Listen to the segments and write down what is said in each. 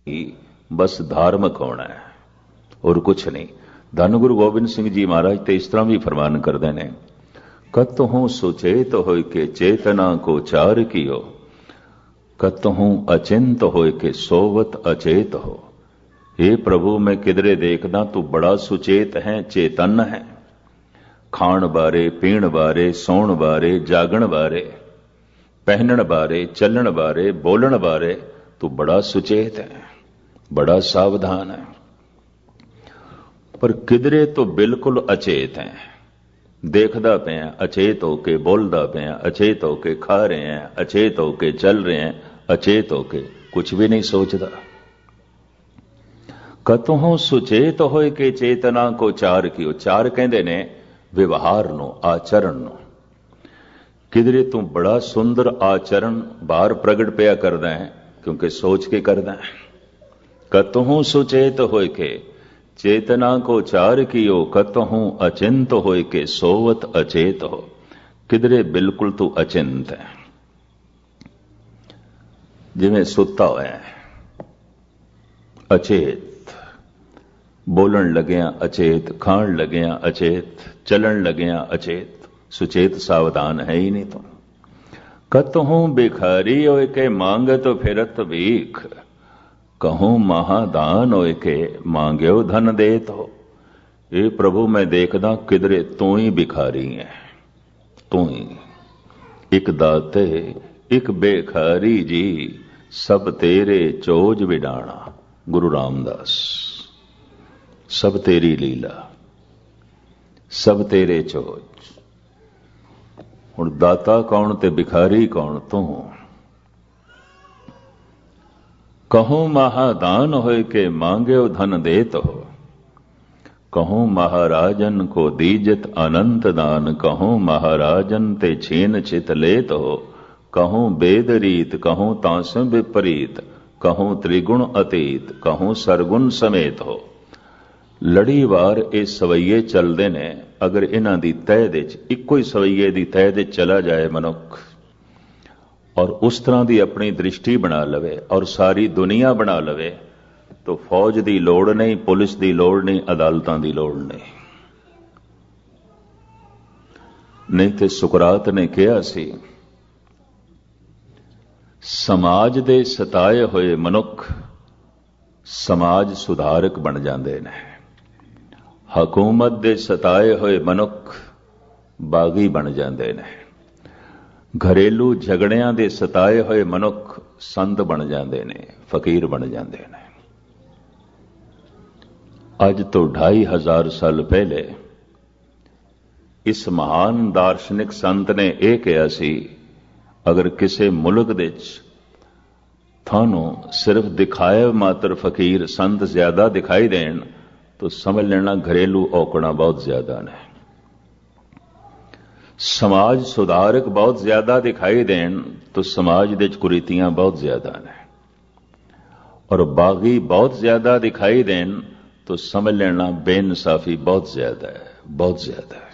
बस धार्मिक होना है और कुछ नहीं। धन गुरु गोबिंद सिंह जी महाराज तो इस तरह भी फरमान करते हैं, कतहूं सुचेत होय के चेतना को चार कियो, कतहूं अचिंत होय के सोवत अचेत हो। हे प्रभु, मैं किधरे देखदा तू बड़ा सुचेत है, चेतन है। खाण बारे, पीण बारे, सौण बारे, जागण बारे, पहनण बारे, चलण बारे, बोलण बारे तू बड़ा सुचेत है, बड़ा सावधान है। पर किधरे तो बिल्कुल अचेत है। देखदा पे हैं अचेत होके, बोलदा पे हैं अचेत होके, खा रहे हैं अचेत होके, चल रहे हैं अचेत होके, कुछ भी नहीं सोचदा। कतहों सुचेत होए के चेतना को चार कियो। चार कहंदे ने व्यवहार नो, आचरण नो। किधरे तू बड़ा सुंदर आचरण बाहर प्रगट पिया करदा है, क्योंकि सोच के करदा है। कतहों सुचेत होए के चेतना को चार कियो, कतहूं अचिंत होए के सोवत अचेत हो। किधरे बिल्कुल तू अचिंत है, जिवें सुता होया है, अचेत। बोलन लग्या अचेत, खाण लग्या अचेत, चलन लग्या अचेत, सुचेत सावधान है ही नहीं तो। कतहूं भिखारी होए के मांगत फिरत भीख, कहूं महादान होए के मांग्यो धन देत हो। ये प्रभु, मैं देखदा किधरे तू ही भिखारी है, तू ही एक दाते एक बेखारी जी, सब तेरे चोज विडाणा। गुरु रामदास, सब तेरी लीला, सब तेरे चोज। हुण दाता कौन ते भिखारी कौन? तू। कहूं महादान होए के मांग्यो धन देत हो, कहूं महाराजन को दीजत अनंत दान, कहूं महाराजन ते छीन चित लेत हो, कहूं वेद रीत, कहूं तांसं विपरीत, कहूं त्रिगुण अतीत, कहूं सरगुण समेत हो। लड़ी वार ये सवैये चलते ने, अगर इन्हां दी तह दे इक्को ही सवैये दी तह दे चला जाए मनुख, और उस तरह की अपनी दृष्टि बना लवे और सारी दुनिया बना लवे, तो फौज की लोड़ नहीं, पुलिस की लोड़ नहीं, अदालतां की लोड़ नहीं। नहीं तो सुकरात ने कहा सी, समाज दे सताए होए मनुख समाज सुधारक बन जाते हैं, हकूमत दे सताए होए मनुख बागी बन जाते हैं, घरेलू झगड़ियां दे सताए होए मनुख संत बन जाते हैं, फकीर बन जाते हैं। अज तो 2500 साल पहले इस महान दार्शनिक संत ने यह कहा सी, अगर किसी मुल्क दे थानू सिर्फ दिखाए मात्र फकीर संत ज्यादा दिखाई देन, तो समझ लेना घरेलू औकड़ा बहुत ज्यादा ने। समाज सुधारक बहुत ज्यादा दिखाई देन, तो समाज दे कुरीतियां बहुत ज्यादा ने। और बागी बहुत ज्यादा दिखाई देन, तो समझ लेना बेइंसाफी बहुत ज्यादा है, बहुत ज्यादा है।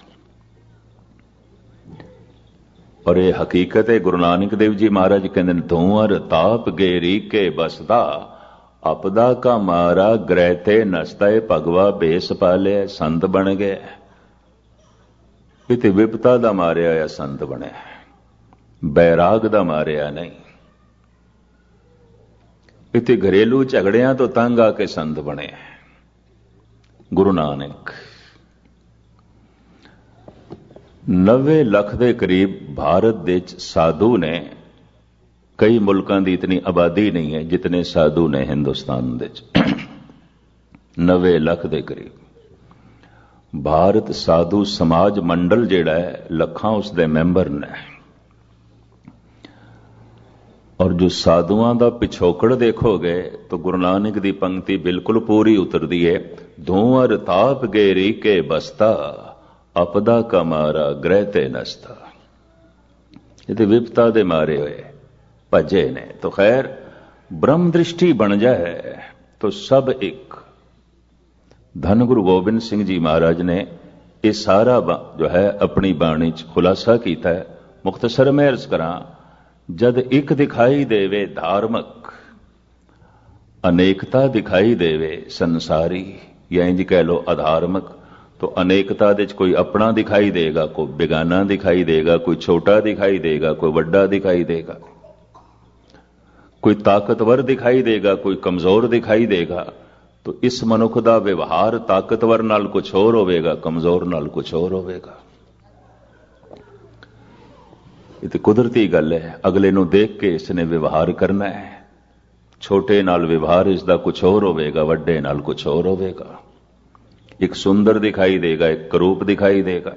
और ये हकीकत है। गुरु नानक देव जी महाराज कहते हैं, धुआं ताप गेरी के बसदा, अपदा का मारा ग्रहते नसता, भगवा बेस पाले संत बन गए। इते विपता दा मारिया या संत बने, बैराग दा मारिया नहीं। इते घरेलू झगड़ियां तो तंग आके संत बने। गुरु नानक 90 ਲੱਖ ਦੇ ਕਰੀਬ भारत ਦੇ साधु ने, कई मुल्कों की इतनी आबादी नहीं है जितने साधु ने हिंदुस्तान दे 90 ਲੱਖ ਦੇ करीब। भारत साधु समाज मंडल जिहड़ा है ਲੱਖਾਂ उसके मैंबर ने। और जो साधुआं दा पिछोकड़ देखोगे तो गुरु नानक दी पंक्ति बिल्कुल पूरी उतरदी है, धुआं ताप गेरी के बसता, अपदा का मारा ग्रहते नसता। ये विपता दे मारे हुए भजे ने। तो खैर ब्रह्म दृष्टि बन जाए तो सब एक। धन गुरु गोबिंद सिंह जी महाराज ने ये सारा जो है अपनी बाणी च खुलासा किया है। मुख्तसर में अर्ज करा, जद एक दिखाई देवे धार्मिक अनेकता दिखाई देवे संसारी, या इंज कह लो अधार्मिक, तो अनेकता दे कोई अपना दिखाई देगा, कोई बेगाना दिखाई देगा, कोई छोटा दिखाई देगा, कोई वड्डा दिखाई देगा, कोई ताकतवर दिखाई देगा, कोई कमजोर दिखाई देगा। तो इस मनुख दा व्यवहार ताकतवर नाल कुछ होर होवेगा, कमजोर नाल कुछ होर होवेगा। ये तो कुदरती गल है, अगले नूं देख के इसने व्यवहार करना है। छोटे नाल व्यवहार इसका कुछ होर होवेगा, वड्डे नाल कुछ होर होवेगा। एक सुंदर दिखाई देगा, एक करूप दिखाई देगा,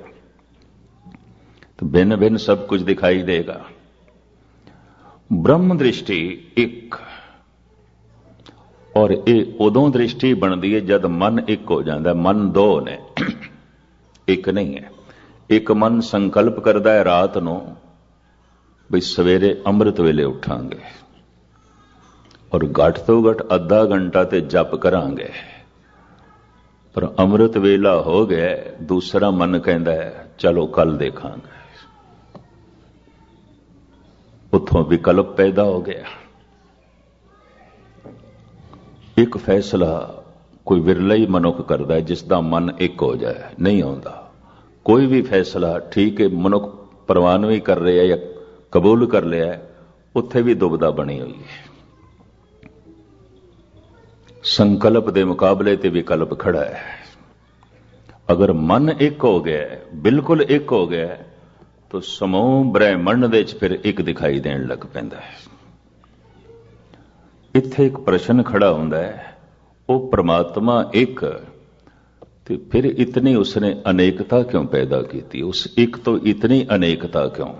तो भिन्न भिन्न सब कुछ दिखाई देगा। ब्रह्म दृष्टि एक, और ये उदों दृष्टि बनती है जद मन एक हो जाता है। मन दो ने, एक नहीं है। एक मन संकल्प करता है रात नूं भी सवेरे अमृत वेले उठांगे और घट तो घट अद्धा घंटा ते जप करांगे, पर अमृत वेला हो गया, दूसरा मन कहता है चलो कल देखांगे। उथों विकल्प पैदा हो गया। एक फैसला कोई विरला ही मनुख करता है जिसका मन एक हो जाए, नहीं होता। कोई भी फैसला ठीक है मनुख प्रवानवी कर रहा है या कबूल कर लिया है, उत्थे भी दुविधा बनी हुई है। संकल्प के मुकाबले ते विकल्प खड़ा है। अगर मन एक हो गया, बिल्कुल एक हो गया, तो समूह ब्रह्मंड दे फिर एक दिखाई देन लग पैंदा है। इत्थे एक प्रश्न खड़ा होंदा है, वो परमात्मा एक, तो फिर इतनी उसने अनेकता क्यों पैदा की? उस एक तो इतनी अनेकता क्यों?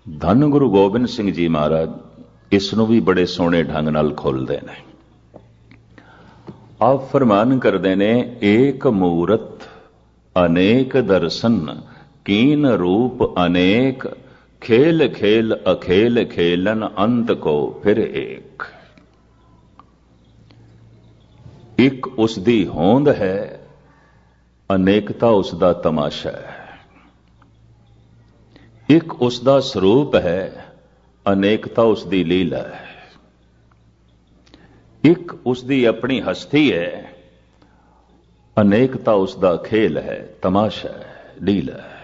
धन गुरु गोबिंद सिंह जी महाराज इसनों भी बड़े सोहने ढंग नाल खोलते हैं। आप फरमान करते ने, एक मूरत अनेक दर्शन, कीन रूप अनेक, खेल खेल अखेल खेलन, अंत को फिर एक। एक उसदी होंद है, अनेकता उसदा तमाशा है। एक उसदा स्वरूप है, अनेकता उसदी लीला है। एक उसदी अपनी हस्ती है, अनेकता उसदा खेल है, तमाशा है, लीला है।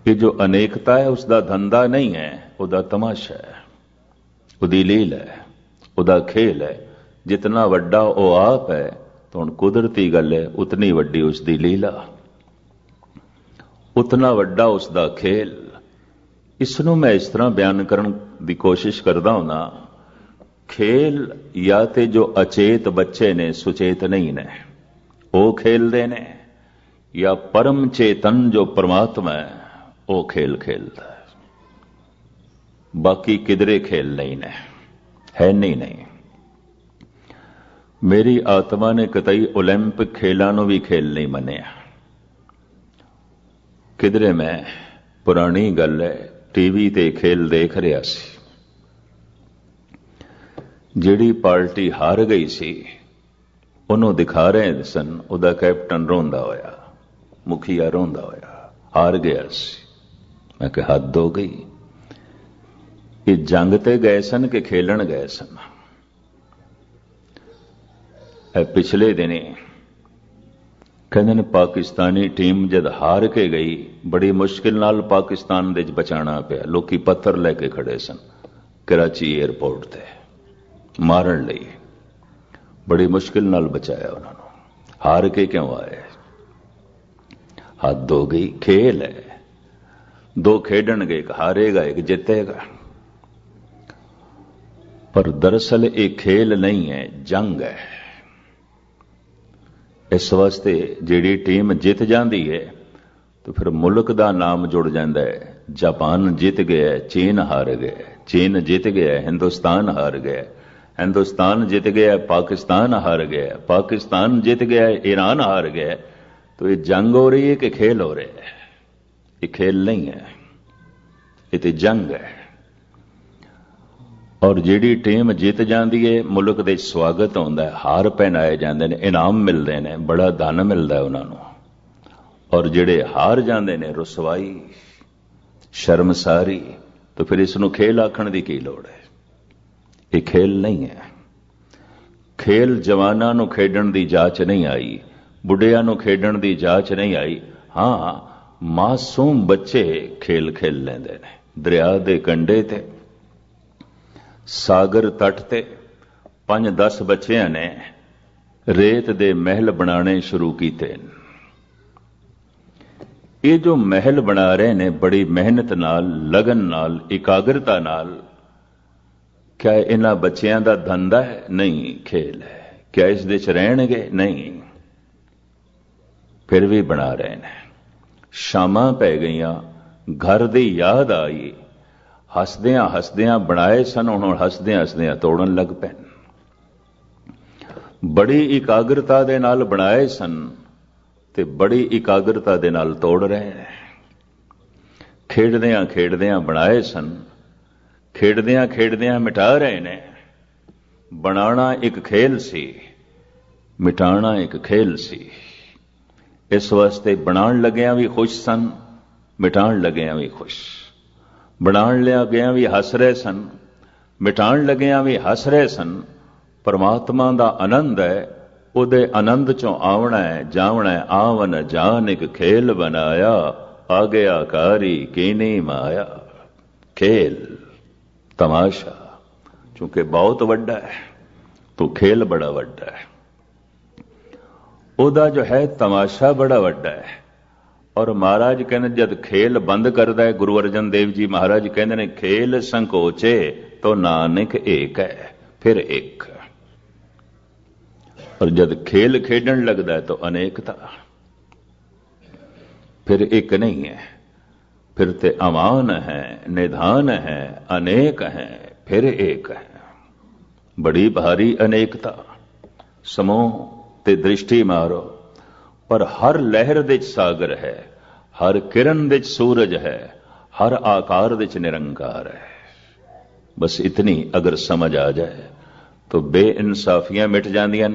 ये जो अनेकता है उसका धंधा नहीं है, उदा तमाशा है, उदी लीला है, उदा खेल है। जितना वड्डा वो आप है, तो हुण कुदरती गल है, उतनी वड्डी उसकी लीला, उतना वड्डा उसका खेल। इसनों मैं इस तरह बयान करने की कोशिश करता हूं ना, खेल या ते जो अचेत बच्चे ने, सुचेत नहीं ने, वो खेलते ने, या परम चेतन जो परमात्मा है वो खेल खेलता है। बाकी किधरे खेल नहीं ने, है नहीं। मेरी आत्मा ने कतई ओलंपिक खेलों भी खेल नहीं मनिया। किधरे मैं पुरानी गल है, टीवी ते खेल देख रहा सी, जिहड़ी पार्टी हार गई सी उन्होंने दिखा रहे सन, उदा कैप्टन रोंदा होया, मुखिया रोंदा होया, हार गया सी। मैं कहा हद हो गई, ये जंग ते गए सन कि खेलन गए सन? पिछले दिने कहते ने पाकिस्तानी टीम जद हार के गई, बड़ी मुश्किल नाल पाकिस्तान दे बचाना पिया। लोकी पत्थर लेके खड़े सन कराची एयरपोर्ट ते मारन लई, बड़ी मुश्किल नाल बचाया उन्होंने। हार के क्यों आए? हद हो गई। खेल है, दो खेडणगे, एक हारेगा एक जीतेगा, पर दरअसल एक खेल नहीं है, जंग है। इस वास्ते जिहड़ी टीम जित जाती है तो फिर मुल्क का नाम जुड़ जाता है। जापान जित गया, चीन हार गया, चीन जित गया, हिंदुस्तान हार गया, हिंदुस्तान जित गया, पाकिस्तान हार गया, पाकिस्तान जित गया, ईरान हार गया। तो ये जंग हो रही है कि खेल हो रहा है? ये खेल नहीं है, ये तो जंग है। और जिहड़ी टीम जित जाती है, मुल्क दे स्वागत होंदा है, हार पहनाए जाते हैं, इनाम मिलते हैं, बड़ा धन मिलता है उन्होंने। और जिहड़े हार जाते हैं, रुसवाई, शर्मसारी। तो फिर इसनों खेल आखण की की लोड़ है? ये खेल नहीं है। खेल जवानां नूं खेडण दी जाच नहीं आई, बुढ़ियां नूं खेडण दी जाच नहीं आई। हाँ, मासूम बच्चे खेल खेल लेंदे ने। दरिया दे कंढे ते, सागर तट ते 5-10 बच्चियां ने रेत दे महल बनाने शुरू कीते। ये जो महल बना रहे ने बड़ी मेहनत नाल, लगन नाल, एकाग्रता नाल। क्या इन्हां बच्चियां दा धंधा है? नहीं, खेल है। क्या इस दे च रहणगे? नहीं, फिर भी बना रहे ने। शामां पै गईयां, घर दी याद आई, हसदियां हसदियां बनाए सन, हुण हसदियां हसदियां तोड़न लग पैन। बड़ी एकाग्रता दे नाल बनाए सन ते बड़ी एकाग्रता दे नाल तोड़ रहे हैं। खेडदियां खेडदियां बनाए सन, खेडदियां खेडदियां मिटा रहे ने। बनाना एक खेल सी, मिटाना एक खेल सी। इस वास्ते बनाण लगियां भी खुश सन, मिटाण लगियां भी खुश। बनाण लगियां भी हस रहे सन, मिटाण लगियां भी हस रहे सन। परमात्मा दा आनंद है, उहदे आनंद चों आवना है, जावना है। आवन जान एक खेल बनाया, आगे आकारी कीनी माया। खेल, तमाशा, चूंकि बहुत वड्डा है तो खेल बड़ा वड्डा है। उहदा जो है तमाशा बड़ा वड्डा है। और महाराज कहते जद खेल बंद करदा है, गुरु अर्जन देव जी महाराज कहते ने, खेल संकोचे तो नानक एक है, फिर एक। और जद खेल खेडन लगता है तो अनेकता, फिर एक नहीं है। फिर ते अमान है, निधान है, अनेक है, फिर एक है। बड़ी भारी अनेकता। समूह ते दृष्टि मारो, पर हर लहर दे सागर है, हर किरण दे सूरज है, हर आकार दे निरंकार है। बस इतनी अगर समझ आ जाए तो बेइंसाफियां मिट जांदियां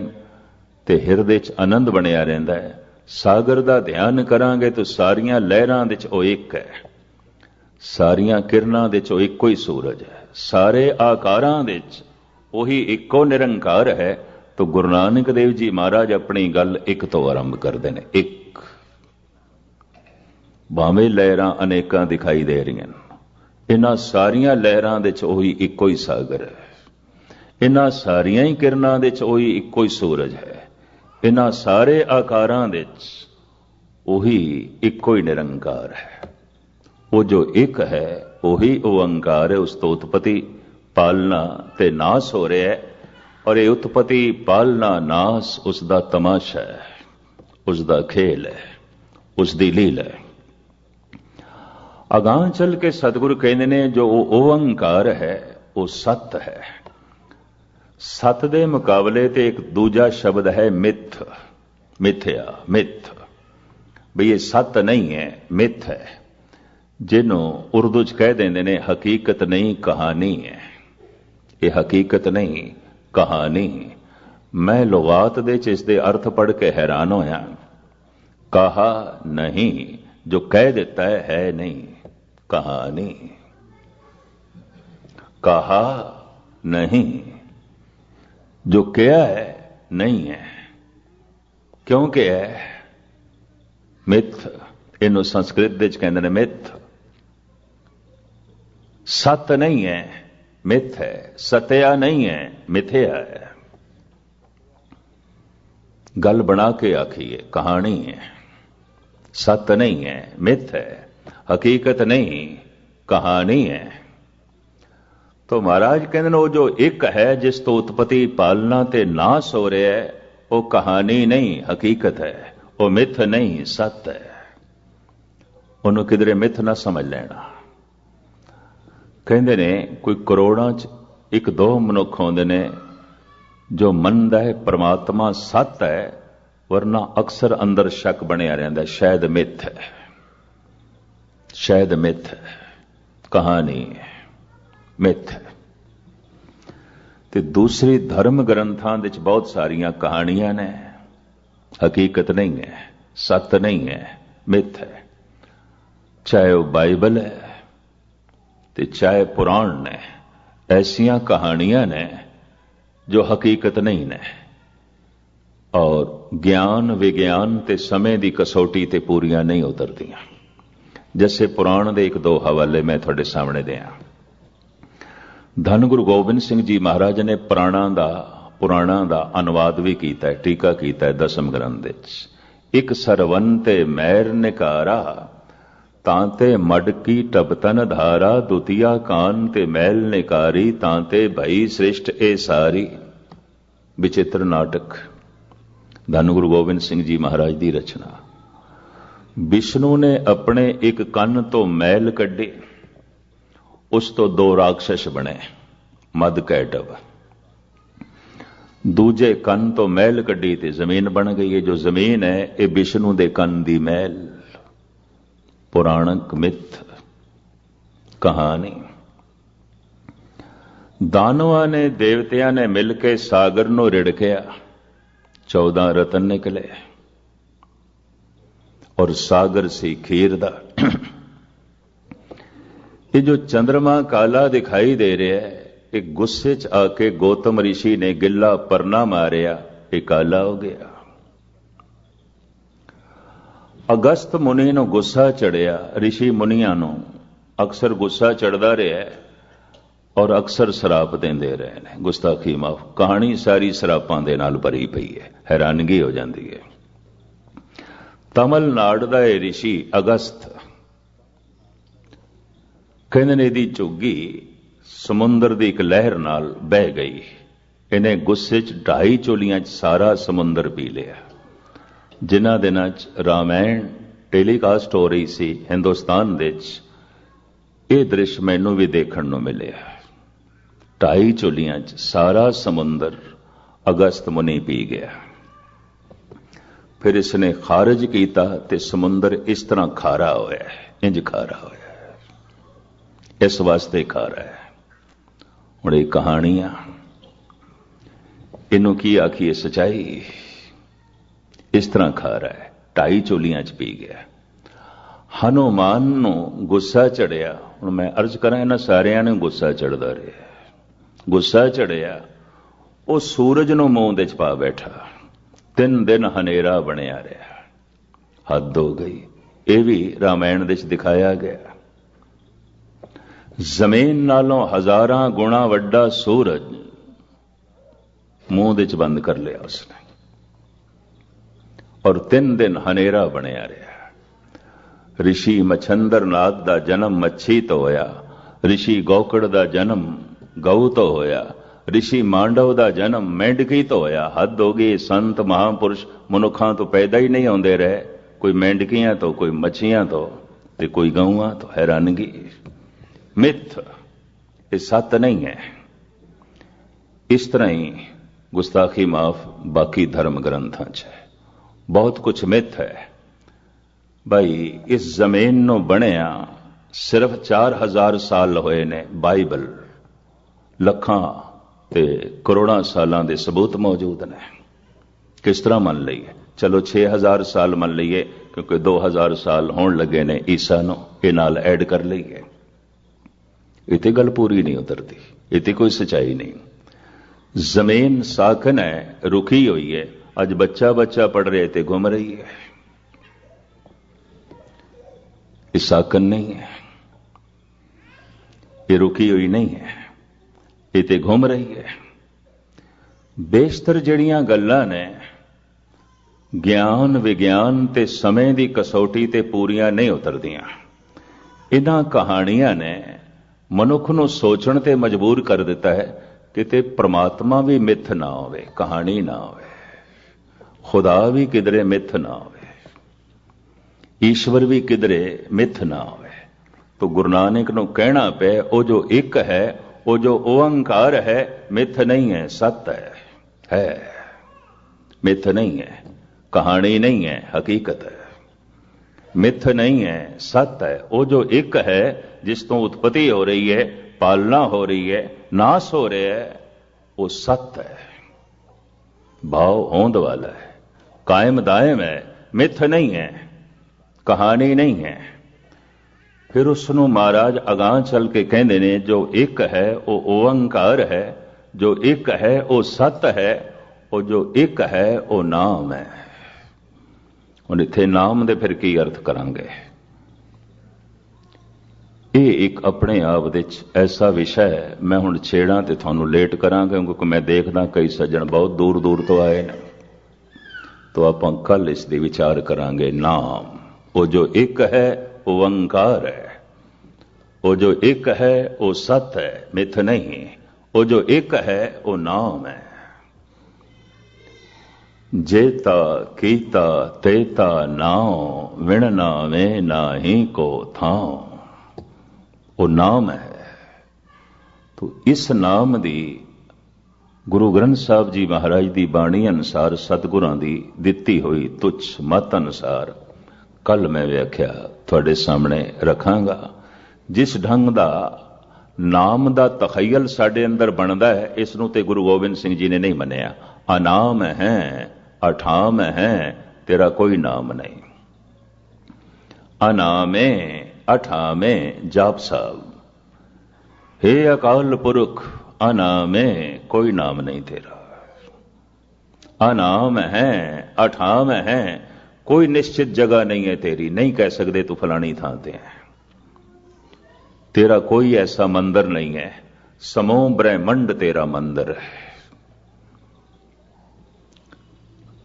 ते हिरदे च आनंद बनिया रहिंदा है। सागर दा ध्यान करांगे तो सारियां लहरां दे च ओ एक है, सारियां किरणां दे च ओ इक्को ही सूरज है, सारे आकारां दे च ओही इक्को निरंकार है। तो गुरु नानक देव जी महाराज अपनी गल एक तो आरंभ करते हैं। एक भावें लहरां अनेकां दिखाई दे रही, इन्हां सारियां लहरां दे च ओही इक्को ही सागर है, इन्हां सारियां ही किरणां दे च ओही इक्को ही सूरज है, इन्हां सारे आकारां दे च ओही इक्को ही निरंकार है। वो जो एक है ओही ओंकार है। उस तो उत्पत्ति पालना ते नाश हो रहा है, और ये उत्पत्ति पालना नाश उसका तमाशा है, उसका खेल है, उसकी लीला है। अगां चल के सतगुरु कहते ने जो ओंकार है वो सत है। सत दे मुकाबले ते एक दूजा शब्द है मिथ, मिथ्या, मिथ। भी ये सत नहीं है, मिथ है, जिन्हों उर्दू च कह देंदे ने हकीकत नहीं कहानी है। ये हकीकत नहीं कहानी। मैं लुगात दे च इसदे अर्थ पढ़ के हैरान होया। कहा नहीं, जो कह देता है नहीं, कहानी। कहा नहीं, जो किया है नहीं है। क्यों किया है? मिथ। इनू संस्कृत दे च कहंदे ने मिथ। सत नहीं है, मिथ है। सत्या नहीं है, मिथ्या है। गल बना के आखिए, कहानी है। सत नहीं है, मिथ है। हकीकत नहीं, कहानी है। तो महाराज कहते हैं वो जो एक है जिस तो उत्पत्ति पालना ते नाश हो रहा है, वो कहानी नहीं, हकीकत है। वो मिथ नहीं, सत है। उन्होंने किधरे मिथ ना समझ लेना। कहते ने कोई करोड़ां च एक दो मनुख होंदे ने जो मनदा है परमात्मा सत है, वरना अक्सर अंदर शक बनिया रहिंदा है, शायद मिथ है, शायद मिथ है, कहानी है, मिथ है। ते दूसरी धर्म ग्रंथां दे च बहुत सारियां कहानियां ने, हकीकत नहीं है, सत नहीं है, मिथ है। चाहे वो बाइबल है ते चाहे पुराण ने, ऐसियां कहानियां ने जो हकीकत नहीं ने, और ज्ञान विज्ञान ते समय की कसौटी ते पूरियां नहीं उतरदियां। जैसे पुराण दे एक दो हवाले मैं थोड़े सामने दिया। धन गुरु गोबिंद सिंह जी महाराज ने पुराणा दा अनुवाद भी किया है, टीका किया है दसम ग्रंथ विच। एक सरवन ते मैर निकारा, तांते मडकी टबतन धारा, दुतिया कान ते मैल निकारी, तांते भई श्रेष्ठ ए सारी। विचित्र नाटक धन गुरु गोबिंद सिंह जी महाराज की रचना। विष्णु ने अपने एक कन तो मैल कढ़ी, उस तो दो राक्षस बने मद कैटव। दूजे कन तो मैल कढ़ी ते जमीन बन गई है। जो जमीन है ये विष्णु दे कन दी मैल। पुराणक मिथ कहानी। दानवा ने देवतिया ने मिलके सागर नो रिड़किया, 14 रतन निकले और सागर सी खीर दा। ये जो चंद्रमा काला दिखाई दे रहा है, एक गुस्से च आके गौतम ऋषि ने गिल्ला परना मारिया, ये काला हो गया। अगस्त मुनि नो गुस्सा चढ़िया। ऋषि मुनिया नो अक्सर गुस्सा चढ़ता रहा है और अक्सर शराप देंदे रहे ने। गुस्ताखी माफ। कहानी सारी शरापां दे नाल भरी पई है, हैरानगी हो जाती है। तमिलनाडु दा ये ऋषि अगस्त कहंदे ने दी झुग्गी समुंदर दी एक लहर नाल बह गई। इन्हें गुस्से च 2.5 चोलियां च सारा समुंदर पी लिया। जिन्हां दिनां च रामायण टेलीकास्ट हो रही सी हिंदुस्तान दे च, ये दृश्य मैनू भी देखण नूं मिलिया। 2.5 चोलियां च सारा समुंदर अगस्त मुनि पी गया। फिर इसने खारिज किया ते समुंदर इस तरह खारा होया है, इंज खारा होया है, इस वास्ते खारा है। हुण ये कहानियां इनू की आखिए सच्चाई। इस तरह खारा है, 2.5 चोलियां च पी गया। हनुमान नू गुस्सा चढ़िया। हुण मैं अर्ज करा, इन्हां सारियां ने गुस्सा चढ़दा रहा। गुस्सा चढ़िया, वो सूरज नू मूंह दे च पा बैठा। 3 दिन हनेरा बनिया रहा। हद हो गई। ये भी रामायण दे च दिखाया गया। जमीन नालों 1000 गुणा वड्डा सूरज मूंह दे च बंद कर लिया उसने, और 3 दिन हनेरा बनिया रहा। ऋषि मच्छंदर नाथ दा जन्म मच्छी तो होया, ऋषि गौकड़ दा जन्म गऊ तो होया, ऋषि मांडव दा जन्म मेंढकी तो होया। हद हो गई। संत महापुरुष मनुखा तो पैदा ही नहीं होंदे रहे, कोई मेंढकियां तो, कोई मच्छियां तो, ते कोई गऊआं तो। हैरानगी। मिथ, ये सत्य नहीं है। इस तरह ही गुस्ताखी माफ बाकी धर्म ग्रंथों च है। बहुत कुछ मिथ है। भाई इस जमीन नो बनिया सिर्फ 4000 साल होए ने। बाइबल लखां ते करोड़ां सालां दे सबूत मौजूद ने। किस तरह मन लईए? चलो 6000 साल मन लईए, क्योंकि 2000 साल होण लगे ने ईसा नो, ये नाल ऐड कर लईए। इतनी गल पूरी नहीं उतरती, इतनी कोई सच्चाई नहीं। जमीन साकन है, रुकी हुई है। अज बच्चा बच्चा पढ़ रहे थे, घूम रही है। ये साकन नहीं है, ये रुकी हुई नहीं है, ये ते घूम रही है। बेशतर जड़ियां गल्लां ने ज्ञान विज्ञान ते समय की कसौटी ते पूरियां नहीं उतरदियां। इन्हां कहानियां ने मनुख नूं सोचण ते मजबूर कर दिता है कि परमात्मा भी मिथ ना होवे, कहानी ना होवे, खुदा भी किधरे मिथ ना होवे, ईश्वर भी किधरे मिथ ना होवे। तो गुरु नानक नूं कहना पे, वो जो एक है, वो जो ओंकार है, मिथ नहीं है, सत्य है। मिथ नहीं है, कहानी नहीं है, हकीकत है। मिथ नहीं है, सत्य है। वो जो एक है, जिस तो उत्पत्ति हो रही है, पालना हो रही है, नाश हो रहा है, वो सत्य है, भाव होंद वाला है, कायम दायम है, मिथ नहीं है, कहानी नहीं है। फिर उसनों महाराज अगां चल के कहते ने जो एक है वो ओंकार है, जो एक है वो सत है, और जो एक है वो नाम है। ਹੁਣ ਇੱਥੇ ਨਾਮ ਦੇ ਫਿਰ ਕੀ ਅਰਥ ਕਰਾਂਗੇ? ਇਹ ਇੱਕ ਆਪਣੇ ਆਪ ਵਿੱਚ ਐਸਾ ਵਿਸ਼ਾ ਹੈ, ਮੈਂ ਹੁਣ ਛੇੜਾਂ ਤੇ ਤੁਹਾਨੂੰ ਲੇਟ ਕਰਾਂਗਾ ਕਿਉਂਕਿ ਮੈਂ ਦੇਖਦਾ ਕਈ ਸੱਜਣ ਬਹੁਤ ਦੂਰ ਦੂਰ ਤੋਂ ਆਏ ਨੇ। तो ਆਪਾਂ ਕੱਲ ਇਸ ਦੇ ਵਿਚਾਰ ਕਰਾਂਗੇ। ਨਾਮ, ਉਹ ਜੋ ਇੱਕ ਹੈ ਉਹ ਓੰਕਾਰ ਹੈ, ਉਹ ਜੋ ਇੱਕ ਹੈ ਉਹ ਸਤ ਹੈ, ਮਿੱਥ ਨਹੀਂ। ਉਹ ਜੋ ਇੱਕ ਹੈ ਉਹ ਨਾਮ ਹੈ। जेता कीता तेता नाओ, विण नावे नाही को थाओ। वो नाम है। तो इस नाम दी गुरु ग्रंथ साहब जी महाराज दी बाणी अनुसार, सतगुरां दी दित्ती हुई तुच्छ मत अनुसार कल मैं व्याख्या तुहाडे सामने रखांगा। जिस ढंग दा नाम दा तखयल साडे अंदर बनदा है, इस नूं ते गुरु गोबिंद सिंह जी ने नहीं मन्निया। अनाम है, अठाम है, तेरा कोई नाम नहीं। अनामे अठामे जाप साहब, हे अकाल पुरख, अनामे कोई नाम नहीं तेरा। अनाम है, अठाम है, कोई निश्चित जगह नहीं है तेरी। नहीं कह सकते तू फलानी थां ते है। तेरा कोई ऐसा मंदिर नहीं है। समूह ब्रह्मंड तेरा मंदिर है।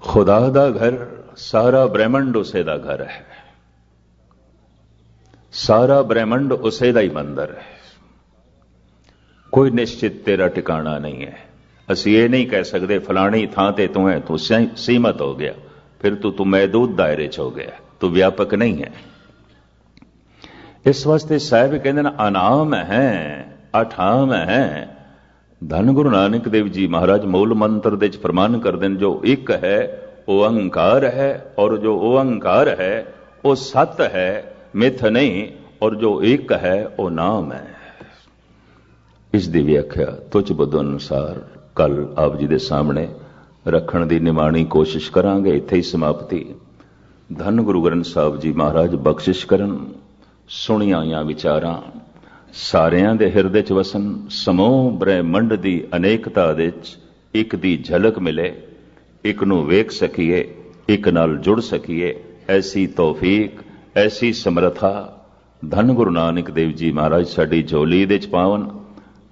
खुदा दा घर, सारा ब्रह्मंड उसे दा घर है। सारा ब्रह्मंड उसे दा ही मंदिर है। कोई निश्चित तेरा ठिकाना नहीं है। असी ये नहीं कह सकते फलानी थां ते तू है, तू सीमित हो गया, फिर तू महदूद दायरे च हो गया, तू व्यापक नहीं है। इस वास्ते साहब कहते हैं अनाम है, अठाम है। धन गुरु नानक देव जी महाराज मूल मंत्र दे फरमान करते हैं, जो एक है वो ओंकार है, और जो ओंकार है वो सत है, मिथ नहीं। और जो एक है वो नाम है। इस दी व्याख्या तुच्छ बुद्ध अनुसार कल आप जी दे सामने रखण दी निमाणी कोशिश करांगे। इत्थे ही समाप्ति। धन गुरु ग्रंथ साहब जी महाराज बख्शिश करन। सुणियां आईयां विचारां सारियां दे हिरदे च वसन। समूह ब्रह्मंड दी अनेकता दे एक दी झलक मिले, एक नूं वेख सकीए, एक नाल जुड़ सकीए। ऐसी तौफीक, ऐसी समर्था धन गुरु नानक देव जी महाराज साडी झोली दे च पावन,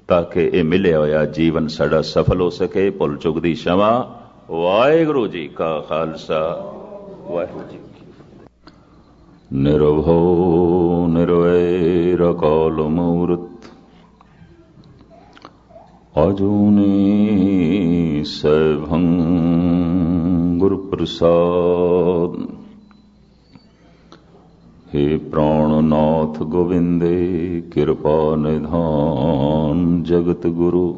ताकि ये मिलिया होया जीवन साडा सफल हो सके। भुल चुक दी क्षमा। वाहिगुरू जी का खालसा, वाहिगुरू जी। निर्भो निर्वैर अकाल मूर्त, अजूनी सैभं गुरु प्रसाद। हे प्राणनाथ गोविंदे, कृपा निधान जगत गुरु।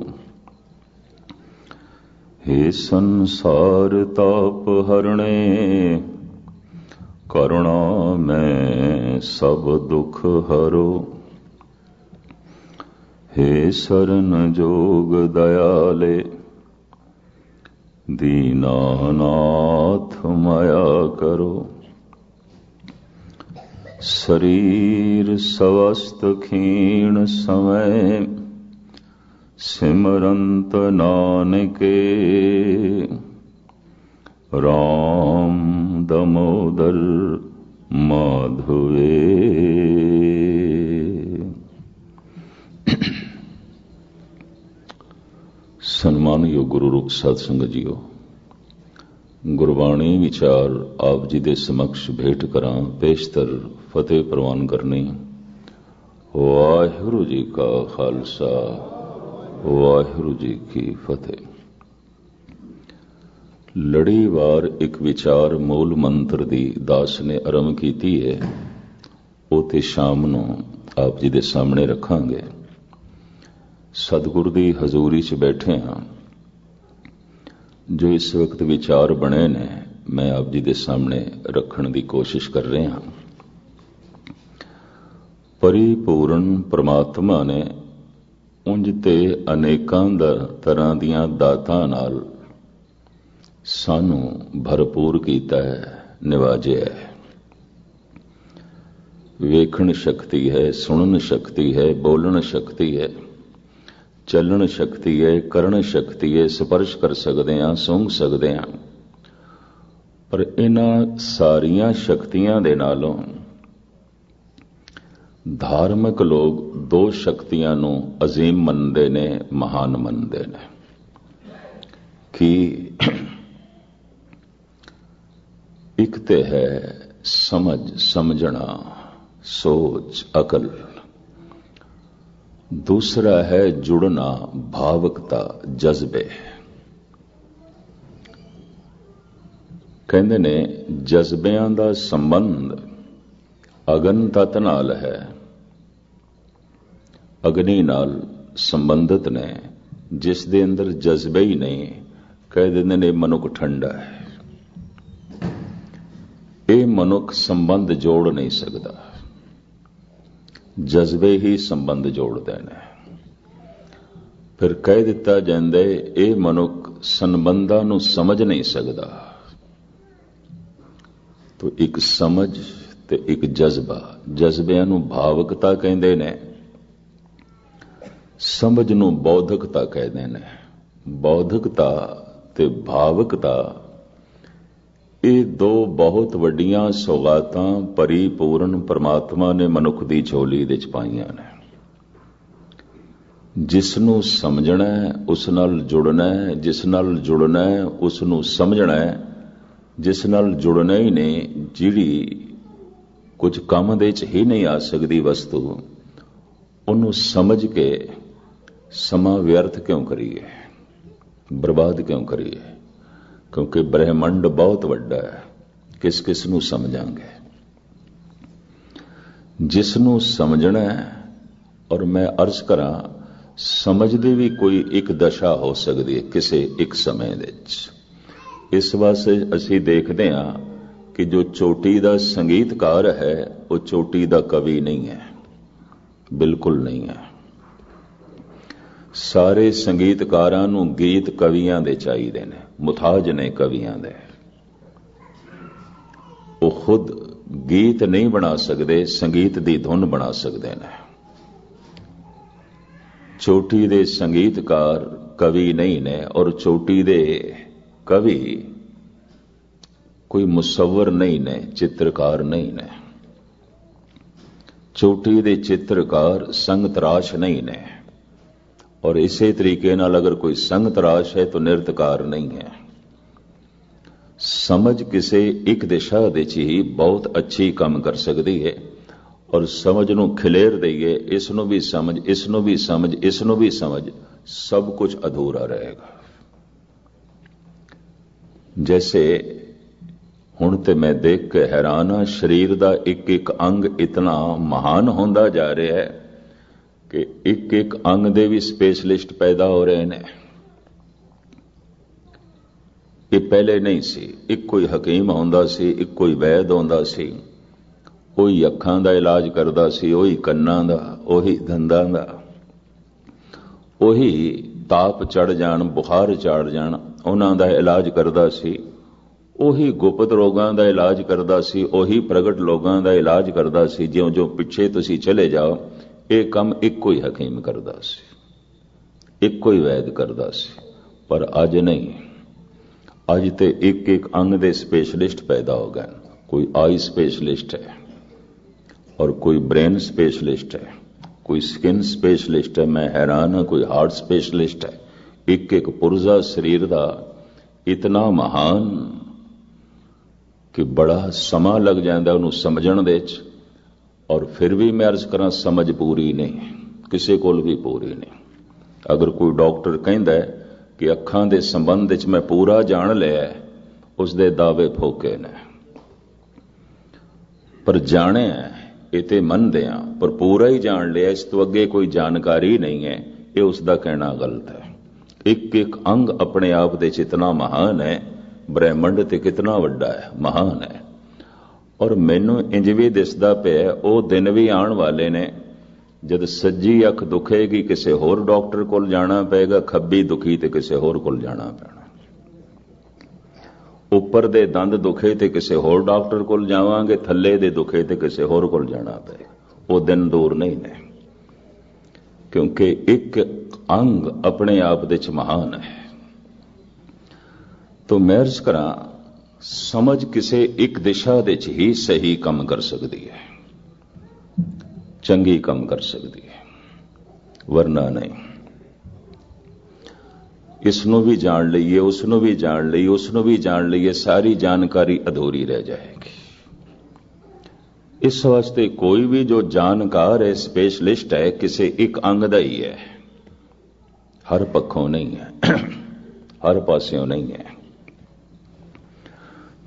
हे संसार ताप हरणे, करुणा में सब दुख हरो। हे शरण जोग दयाले, दीनानाथ माया करो। शरीर स्वस्थ क्षीण समय, सिमरंत नानके। राम दामोदर माधवे। सन्मानयोग गुरु रूप साध संगत जीओ, गुरबाणी विचार आप जी दे समक्ष भेंट करा पेशतर फतेह प्रवान करनी। वाहिगुरू जी का खालसा, वाहिगुरू जी की फतेह। लड़ीवार एक विचार मूल मंत्र दी दास ने आरंभ की है, वो ते शाम नूं आप जी दे सामने रखांगे। सतगुर दी हजूरी च बैठे हाँ। जो इस वक्त विचार बने ने, मैं आप जी दे सामने रखने की कोशिश कर रहे हाँ। परिपूर्ण परमात्मा ने उंज ते अनेकां तरह दियां दातां नाल सानू भरपूर कीता है, निवाजिया है। वेखण शक्ति है, सुनन शक्ति है, बोलन शक्ति है, ਚੱਲਣ ਸ਼ਕਤੀ ਹੈ, ਕਰਨ ਸ਼ਕਤੀ ਹੈ, ਸਪਰਸ਼ ਕਰ ਸਕਦੇ ਹਾਂ, ਸੂੰਘ ਸਕਦੇ ਹਾਂ। ਪਰ ਇਹਨਾਂ ਸਾਰੀਆਂ ਸ਼ਕਤੀਆਂ ਦੇ ਨਾਲੋਂ ਧਾਰਮਿਕ ਲੋਕ ਦੋ ਸ਼ਕਤੀਆਂ ਨੂੰ ਅਜ਼ੀਮ ਮੰਨਦੇ ਨੇ, ਮਹਾਨ ਮੰਨਦੇ ਨੇ। ਕਿ ਇੱਕ ਤੇ ਹੈ ਸਮਝ, ਸਮਝਣਾ, ਸੋਚ, ਅਕਲ। ਦੂਸਰਾ ਹੈ ਜੁੜਨਾ, ਭਾਵਕਤਾ, ਜਜ਼ਬੇ। ਕਹਿੰਦੇ ਨੇ ਜਜ਼ਬਿਆਂ ਦਾ ਸੰਬੰਧ ਅਗਨ ਤੱਤ ਨਾਲ ਹੈ, ਅਗਨੀ ਨਾਲ ਸੰਬੰਧਿਤ ਨੇ। ਜਿਸ ਦੇ ਅੰਦਰ ਜਜ਼ਬੇ ਹੀ ਨਹੀਂ, ਕਹਿ ਦਿੰਦੇ ਨੇ ਮਨੁੱਖ ਠੰਡਾ ਹੈ। ਇਹ ਮਨੁੱਖ ਸੰਬੰਧ ਜੋੜ ਨਹੀਂ ਸਕਦਾ, ਜਜ਼ਬੇ ਹੀ ਸੰਬੰਧ ਜੋੜਦੇ ਨੇ। ਫਿਰ ਕਹਿ ਦਿੱਤਾ ਜਾਂਦਾ ਇਹ ਮਨੁੱਖ ਸੰਬੰਧਾਂ ਨੂੰ ਸਮਝ ਨਹੀਂ ਸਕਦਾ। ਤੋ ਇੱਕ ਸਮਝ ਤੇ ਇੱਕ ਜਜ਼ਬਾ, ਜਜ਼ਬਿਆਂ ਨੂੰ ਭਾਵਕਤਾ ਕਹਿੰਦੇ ਨੇ, ਸਮਝ ਨੂੰ ਬੌਧਿਕਤਾ ਕਹਿੰਦੇ ਨੇ। ਬੌਧਿਕਤਾ ਤੇ ਭਾਵਕਤਾ ਇਹ ਦੋ ਬਹੁਤ ਵੱਡੀਆਂ ਸੌਗਾਤਾਂ ਪਰਿਪੂਰਨ ਪਰਮਾਤਮਾ ਨੇ ਮਨੁੱਖ ਦੀ ਝੋਲੀ ਵਿੱਚ ਪਾਈਆਂ ਨੇ। ਜਿਸ ਨੂੰ ਸਮਝਣਾ ਹੈ ਉਸ ਨਾਲ ਜੁੜਨਾ ਹੈ, ਜਿਸ ਨਾਲ ਜੁੜਨਾ ਹੈ ਉਸ ਨੂੰ ਸਮਝਣਾ ਹੈ। ਜਿਸ ਨਾਲ ਜੁੜਨਾ ਹੀ ਨਹੀਂ, ਜਿਹੜੀ ਕੁਝ ਕੰਮ ਦੇ ਚ ਹੀ ਨਹੀਂ ਆ ਸਕਦੀ ਵਸਤੂ, ਉਹਨੂੰ ਸਮਝ ਕੇ ਸਮਾਂ ਵਿਅਰਥ ਕਿਉਂ ਕਰੀਏ, ਬਰਬਾਦ ਕਿਉਂ ਕਰੀਏ? ਕਿਉਂਕਿ ਬ੍ਰਹਿਮੰਡ ਬਹੁਤ ਵੱਡਾ ਹੈ, ਕਿਸ ਕਿਸ ਨੂੰ ਸਮਝਾਂਗੇ? ਜਿਸ ਨੂੰ ਸਮਝਣਾ ਹੈ, ਔਰ ਮੈਂ ਅਰਜ਼ ਕਰਾਂ ਸਮਝ ਦੀ ਵੀ ਕੋਈ ਇੱਕ ਦਸ਼ਾ ਹੋ ਸਕਦੀ ਹੈ ਕਿਸੇ ਇੱਕ ਸਮੇਂ ਵਿੱਚ। ਇਸ ਵਾਸਤੇ ਅਸੀਂ ਦੇਖਦੇ ਹਾਂ ਕਿ ਜੋ ਚੋਟੀ ਦਾ ਸੰਗੀਤਕਾਰ ਹੈ ਉਹ ਚੋਟੀ ਦਾ ਕਵੀ ਨਹੀਂ ਹੈ, ਬਿਲਕੁਲ ਨਹੀਂ ਹੈ। ਸਾਰੇ ਸੰਗੀਤਕਾਰਾਂ ਨੂੰ ਗੀਤ ਕਵੀਆਂ ਦੇ ਚਾਹੀਦੇ ਨੇ, ਮੁਤਾਜ ਨੇ ਕਵੀਆਂ ਦੇ। ਉਹ ਖੁਦ ਗੀਤ ਨਹੀਂ ਬਣਾ ਸਕਦੇ, ਸੰਗੀਤ ਦੀ ਧੁਨ ਬਣਾ ਸਕਦੇ ਨੇ। ਚੋਟੀ ਦੇ ਸੰਗੀਤਕਾਰ ਕਵੀ ਨਹੀਂ ਨੇ, ਔਰ ਚੋਟੀ ਦੇ ਕਵੀ ਕੋਈ ਮੁਸੱਵਰ ਨਹੀਂ ਨੇ, ਚਿੱਤਰਕਾਰ ਨਹੀਂ ਨੇ। ਚੋਟੀ ਦੇ ਚਿੱਤਰਕਾਰ ਸੰਗ ਤਰਾਸ਼ ਨਹੀਂ ਨੇ, ਔਰ ਇਸੇ ਤਰੀਕੇ ਨਾਲ ਅਗਰ ਕੋਈ ਸੰਗ ਤਰਾਸ਼ ਹੈ ਤਾਂ ਨਿਰਤਕਾਰ ਨਹੀਂ ਹੈ। ਸਮਝ ਕਿਸੇ ਇੱਕ ਦਿਸ਼ਾ ਵਿੱਚ ਹੀ ਬਹੁਤ ਅੱਛੀ ਕੰਮ ਕਰ ਸਕਦੀ ਹੈ, ਔਰ ਸਮਝ ਨੂੰ ਖਿਲੇਰ ਦਈਏ, ਇਸ ਨੂੰ ਵੀ ਸਮਝ, ਇਸ ਨੂੰ ਵੀ ਸਮਝ, ਇਸ ਨੂੰ ਵੀ ਸਮਝ, ਸਭ ਕੁਝ ਅਧੂਰਾ ਰਹੇਗਾ। ਜੈਸੇ ਹੁਣ ਤੇ ਮੈਂ ਦੇਖ ਕੇ ਹੈਰਾਨ ਹਾਂ, ਸਰੀਰ ਦਾ ਇੱਕ ਇੱਕ ਅੰਗ ਇਤਨਾ ਮਹਾਨ ਹੁੰਦਾ ਜਾ ਰਿਹਾ ਹੈ ਕਿ ਇੱਕ ਇੱਕ ਅੰਗ ਦੇ ਵੀ ਸਪੈਸ਼ਲਿਸਟ ਪੈਦਾ ਹੋ ਰਹੇ ਨੇ। ਇਹ ਪਹਿਲੇ ਨਹੀਂ ਸੀ। ਇੱਕੋ ਹੀ ਹਕੀਮ ਹੁੰਦਾ ਸੀ, ਇੱਕੋ ਹੀ ਵੈਦ ਹੁੰਦਾ ਸੀ। ਉਹੀ ਅੱਖਾਂ ਦਾ ਇਲਾਜ ਕਰਦਾ ਸੀ, ਉਹੀ ਕੰਨਾਂ ਦਾ, ਉਹੀ ਦੰਦਾਂ ਦਾ। ਉਹੀ ਤਾਪ ਚੜ ਜਾਣ, ਬੁਖਾਰ ਚੜ ਜਾਣ, ਉਹਨਾਂ ਦਾ ਇਲਾਜ ਕਰਦਾ ਸੀ। ਉਹੀ ਗੁਪਤ ਰੋਗਾਂ ਦਾ ਇਲਾਜ ਕਰਦਾ ਸੀ, ਉਹੀ ਪ੍ਰਗਟ ਲੋਕਾਂ ਦਾ ਇਲਾਜ ਕਰਦਾ ਸੀ। ਜਿਉਂ ਜਿਉਂ ਪਿੱਛੇ ਤੁਸੀਂ ਚਲੇ ਜਾਓ, ਇਹ ਕੰਮ ਇੱਕੋ ਹੀ ਹਕੀਮ ਕਰਦਾ ਸੀ, ਇੱਕੋ ਹੀ ਵੈਦ ਕਰਦਾ ਸੀ। ਪਰ ਅੱਜ ਨਹੀਂ, ਅੱਜ ਤੇ ਇੱਕ ਇੱਕ ਅੰਗ ਦੇ ਸਪੈਸ਼ਲਿਸਟ ਪੈਦਾ ਹੋ ਗਏ। ਕੋਈ ਆਈ ਸਪੈਸ਼ਲਿਸਟ ਹੈ, ਔਰ ਕੋਈ ਬ੍ਰੇਨ ਸਪੈਸ਼ਲਿਸਟ ਹੈ, ਕੋਈ ਸਕਿਨ ਸਪੈਸ਼ਲਿਸਟ ਹੈ। ਮੈਂ ਹੈਰਾਨ ਹਾਂ, ਕੋਈ ਹਾਰਟ ਸਪੈਸ਼ਲਿਸਟ ਹੈ। ਇੱਕ ਇੱਕ ਪੁਰਜ਼ਾ ਸਰੀਰ ਦਾ ਇਤਨਾ ਮਹਾਨ ਕਿ ਬੜਾ ਸਮਾਂ ਲੱਗ ਜਾਂਦਾ ਉਹਨੂੰ ਸਮਝਣ ਦੇ ਵਿੱਚ। ਔਰ ਫਿਰ ਵੀ ਮੈਂ ਅਰਜ਼ ਕਰਾਂ, ਸਮਝ ਪੂਰੀ ਨਹੀਂ, ਕਿਸੇ ਕੋਲ ਵੀ ਪੂਰੀ ਨਹੀਂ। ਅਗਰ ਕੋਈ ਡਾਕਟਰ ਕਹਿੰਦਾ ਕਿ ਅੱਖਾਂ ਦੇ ਸੰਬੰਧ ਵਿੱਚ ਮੈਂ ਪੂਰਾ ਜਾਣ ਲਿਆ, ਉਸ ਦੇ ਦਾਅਵੇ ਫੋਕੇ ਨੇ। ਪਰ ਜਾਣਿਆ ਇਹ ਤੇ ਮੰਨਦੇ ਹਾਂ, ਪਰ ਪੂਰਾ ਹੀ ਜਾਣ ਲਿਆ, ਇਸ ਤੋਂ ਅੱਗੇ ਕੋਈ ਜਾਣਕਾਰੀ ਨਹੀਂ ਹੈ, ਇਹ ਉਸ ਦਾ ਕਹਿਣਾ ਗਲਤ ਹੈ। ਇੱਕ ਇੱਕ ਅੰਗ ਆਪਣੇ ਆਪ ਦੇ ਚ ਇਤਨਾ ਮਹਾਨ ਹੈ, ਬ੍ਰਹਿਮੰਡ ਤੇ ਕਿਤਨਾ ਵੱਡਾ ਹੈ, ਮਹਾਨ ਹੈ। ਔਰ ਮੈਨੂੰ ਇੰਜ ਵੀ ਦਿਸਦਾ ਪਿਆ, ਉਹ ਦਿਨ ਵੀ ਆਉਣ ਵਾਲੇ ਨੇ ਜਦ ਸੱਜੀ ਅੱਖ ਦੁਖੇਗੀ ਕਿਸੇ ਹੋਰ ਡਾਕਟਰ ਕੋਲ ਜਾਣਾ ਪਏਗਾ, ਖੱਬੀ ਦੁਖੀ ਤੇ ਕਿਸੇ ਹੋਰ ਕੋਲ ਜਾਣਾ ਪੈਣਾ। ਉੱਪਰ ਦੇ ਦੰਦ ਦੁਖੇ ਤੇ ਕਿਸੇ ਹੋਰ ਡਾਕਟਰ ਕੋਲ ਜਾਵਾਂਗੇ, ਥੱਲੇ ਦੇ ਦੁਖੇ ਤੇ ਕਿਸੇ ਹੋਰ ਕੋਲ ਜਾਣਾ ਪਏਗਾ। ਉਹ ਦਿਨ ਦੂਰ ਨਹੀਂ ਨੇ, ਕਿਉਂਕਿ ਇੱਕ अंग अपने आप दे च महान है। तो मैरिज करा समझ किसे एक दिशा दे च ही सही काम कर सकती है, चंगी काम कर सकती है, वरना नहीं। इसनों भी जान लईए, उसनों भी जान लईए, उसनों भी जान लईए, सारी जानकारी अधूरी रह जाएगी। इस वास्ते कोई भी जो जानकार है, स्पेशलिस्ट है, किसी एक अंग दा ही है, हर पक्षों नहीं है, हर पास्यों नहीं है।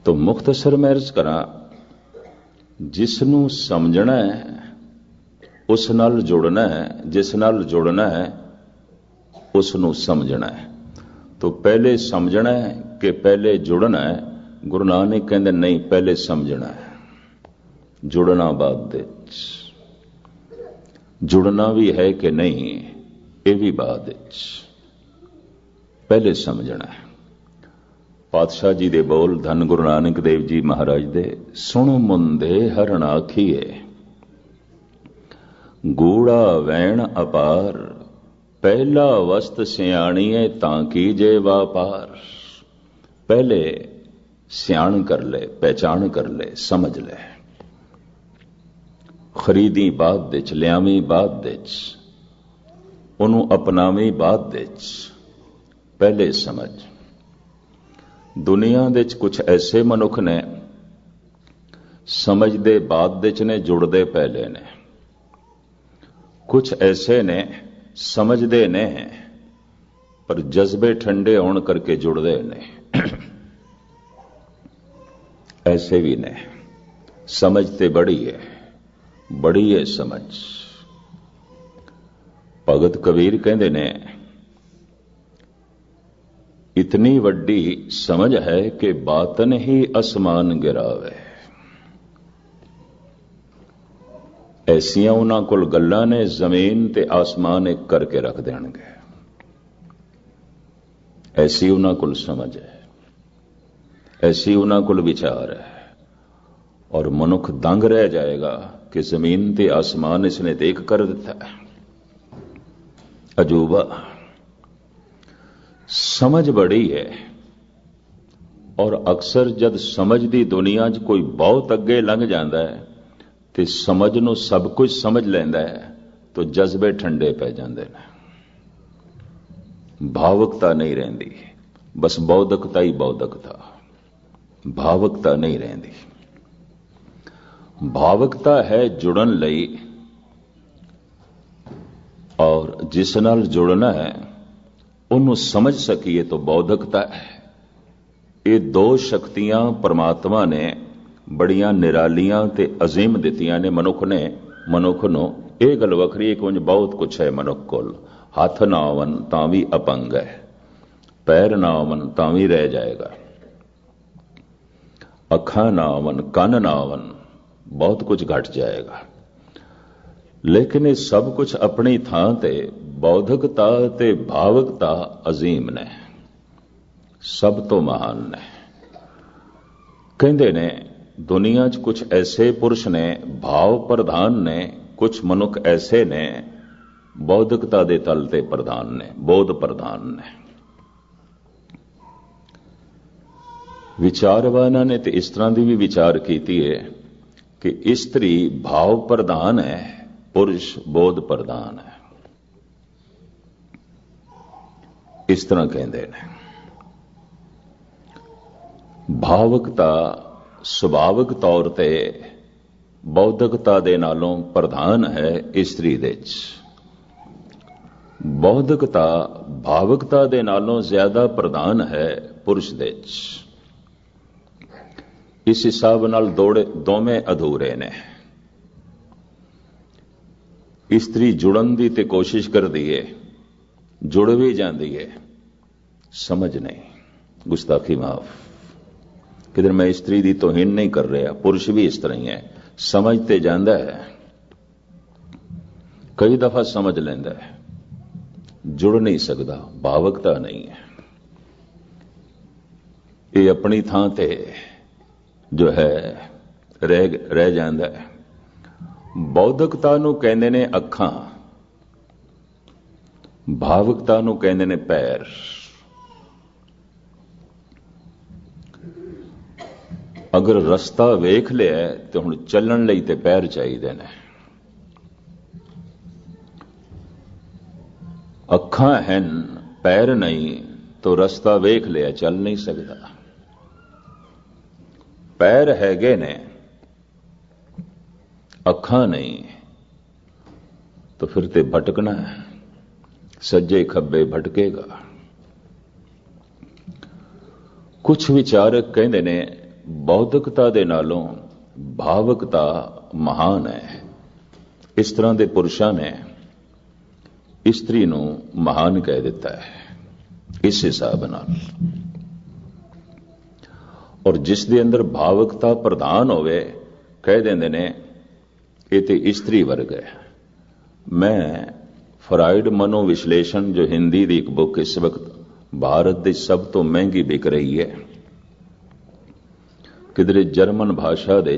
तो मुख्तसर मैरिज करा, जिसनों समझना है उस नाल जुड़ना है, जिस नाल जुड़ना है उसनों समझना है। तो पहले समझना है कि पहले जुड़ना है? गुरु नानक कहते नहीं, पहले समझना है, जुड़ना बाद दे। जुड़ना भी है कि नहीं ये भी बाद दे, पहले समझना है। पातशाह जी दे बोल धन गुरु नानक देव जी महाराज दे, सुन मुंदे हरण आखिए गूढ़ा वैण अपार, पहला वस्त सियाणीए ताकि जे व्यापार। पहले सियाण कर ले, पहचान कर ले, समझ ले, खरीदी बाद दे, लियावी बाद दे, उन्हों अपनावी बाद दे, पहले समझ। दुनिया दे कुछ ऐसे मनुख ने समझदे बाद दे ने, जुड़दे पहले ने। कुछ ऐसे ने समझदे ने पर जज्बे ठंडे होने करके जुड़दे ने। ऐसे भी ने, समझते बड़ी है समझ। भगत कबीर कहते ने इतनी वड्डी समझ है कि बातन ही आसमान गिरावे। ऐसियां उन्हां कोल गल्लां ने जमीन ते आसमान एक करके रख देणगे। ऐसी उन्हां कोल समझ है, ऐसी उन्हां कोल विचार है। और मनुख दंग रह जाएगा कि जमीन ते आसमान इसने देख कर दिता है। अजूबा समझ बड़ी है। और अक्सर जद समझ दी दुनिया च कोई बहुत अगे लंघ जाता है तो समझ नूं सब कुछ समझ लैंदा है, तो जज्बे ठंडे पै जाते हैं, भावुकता नहीं रहिंदी, बस बौद्धकता ही बौद्धकता, भावुकता नहीं रहिंदी। भावुकता है जुड़न लई, और जिस नाल जुड़ना है उन्होंने समझ सकीए तो बौद्धकता है। ये दो शक्तियां परमात्मा ने बड़ियां निरालियां ते अजीम दित्तियां ने मनुख नूं। यह गल वखरी है कि उंज बहुत कुछ है मनुख कोल। हथ ना आवन तां भी अपंग है, पैर ना आवन तां भी रह जाएगा, अखां ना आवन, कन ना आवन, बहुत कुछ घट जाएगा। लेकिन ये सब कुछ अपनी थां ते बौद्धकता ते भावुकता अजीम ने, सब तो महान ने। कहते ने दुनिया च कुछ ऐसे पुरुष ने भाव प्रधान ने, कुछ मनुख ऐसे ने बौद्धकता दे तल ते प्रधान ने, बोध प्रधान ने। विचारवाना ने तो इस तरह की भी विचार की है कि स्त्री भाव प्रधान है, पुरुष बोध प्रधान है। इस तरह कहते हैं। भावुकता सुभाविक तौर ते बौद्धकता दे नालों प्रधान है स्त्री दे च, बौद्धकता भावुकता दे नालों ज्यादा प्रधान है पुरुष दे च। इस हिसाब नाल दोवें अधूरे ने। स्त्री जुड़न दी ते कोशिश कर दी है, जुड़ भी जाती है, समझ नहीं, गुस्ताखी माफ। किधर मैं स्त्री दी तोहीन नहीं कर रहा, पुरुष भी इस तरह ही है, समझते जाता है, कई दफा समझ लेंदा है, जुड़ नहीं सकता, भावुकता नहीं है। ये अपनी थां ते जो है रह जाता है। बौद्धकता नूं कहंदे ने अखां, ਭਾਵਕਤਾ ਨੂੰ ਕਹਿੰਦੇ ਨੇ ਪੈਰ। ਅਗਰ ਰਸਤਾ ਵੇਖ ਲਿਆ ਤੇ ਹੁਣ ਚੱਲਣ ਲਈ ਤੇ ਪੈਰ ਚਾਹੀਦੇ ਨੇ। ਅੱਖਾਂ ਹਨ ਪੈਰ ਨਹੀਂ ਤੋ ਰਸਤਾ ਵੇਖ ਲਿਆ ਚੱਲ ਨਹੀਂ ਸਕਦਾ। ਪੈਰ ਹੈਗੇ ਨੇ ਅੱਖਾਂ ਨਹੀਂ तो फिर ते भटकना है, सज्जे खब्बे भटकेगा। कुछ विचारक कहते ने बौद्धिकता दे नालों भावकता महान है। इस तरह के पुरुषों ने इस्त्री नूं महान कह दिता है इस हिसाब नाल। और जिस दे अंदर भावकता प्रधान होवे कह देंदे ने ये ते इस्त्री वर्ग है। मैं फ्राइड मनोविश्लेषण जो हिंदी की एक बुक इस वक्त भारत की सब तो महंगी बिक रही है, किधरे जर्मन भाषा दे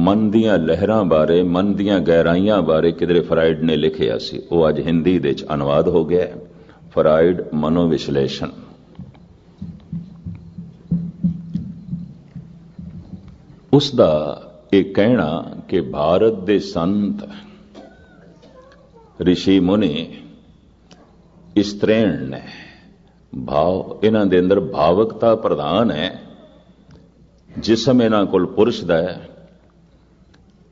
मन दियां लहरां बारे मन दियां गहराइयां बारे किधरे फ्राइड ने लिखिया सी, वो अज हिंदी दे अनुवाद हो गया है। फ्राइड मनोविश्लेषण। उसका एक कहना कि भारत के संत ऋषि मुनि इस्त्रेण ने भाव इन्हां दे अंदर भावकता प्रधान है। जिसम इन्हां कोल पुरुष दा है,